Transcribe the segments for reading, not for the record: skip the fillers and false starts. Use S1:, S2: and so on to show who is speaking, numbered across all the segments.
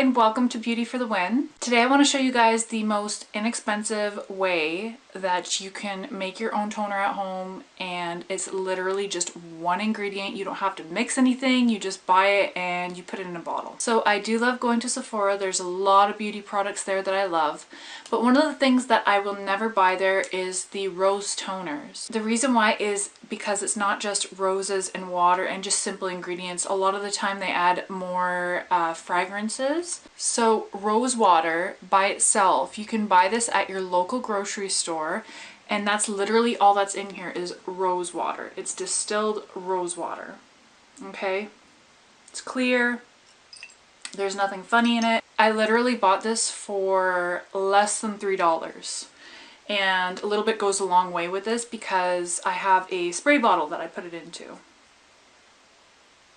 S1: and welcome to Beauty for the Win. Today I want to show you guys the most inexpensive way that you can make your own toner at home, and it's literally just one ingredient. You don't have to mix anything, you just buy it and you put it in a bottle. So I do love going to Sephora. There's a lot of beauty products there that I love, but one of the things that I will never buy there is the rose toners. The reason why is because it's not just roses and water and just simple ingredients. A lot of the time they add more fragrances. So rose water by itself, you can buy this at your local grocery store, and that's literally all that's in here is rose water. It's distilled rose water. Okay, it's clear, there's nothing funny in it. I literally bought this for less than $3, and a little bit goes a long way with this because I have a spray bottle that I put it into.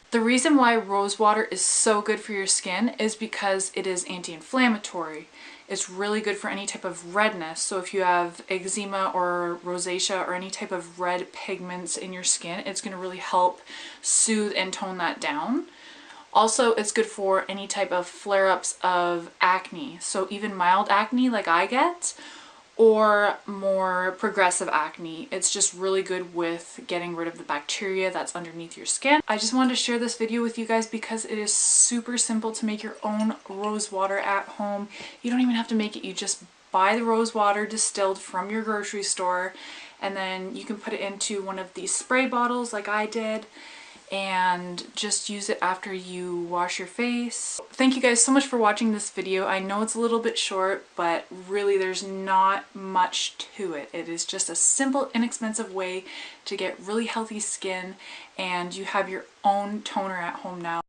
S1: The reason why rose water is so good for your skin is because it is anti-inflammatory. It's really good for any type of redness. So if you have eczema or rosacea or any type of red pigments in your skin, it's going to really help soothe and tone that down. Also, it's good for any type of flare-ups of acne. So even mild acne like I get, or more progressive acne. It's just really good with getting rid of the bacteria that's underneath your skin. I just wanted to share this video with you guys because it is super simple to make your own rose water at home. You don't even have to make it. You just buy the rose water distilled from your grocery store, and then you can put it into one of these spray bottles like I did, and just use it after you wash your face. Thank you guys so much for watching this video. I know it's a little bit short, but really there's not much to it. It is just a simple, inexpensive way to get really healthy skin, and you have your own toner at home now.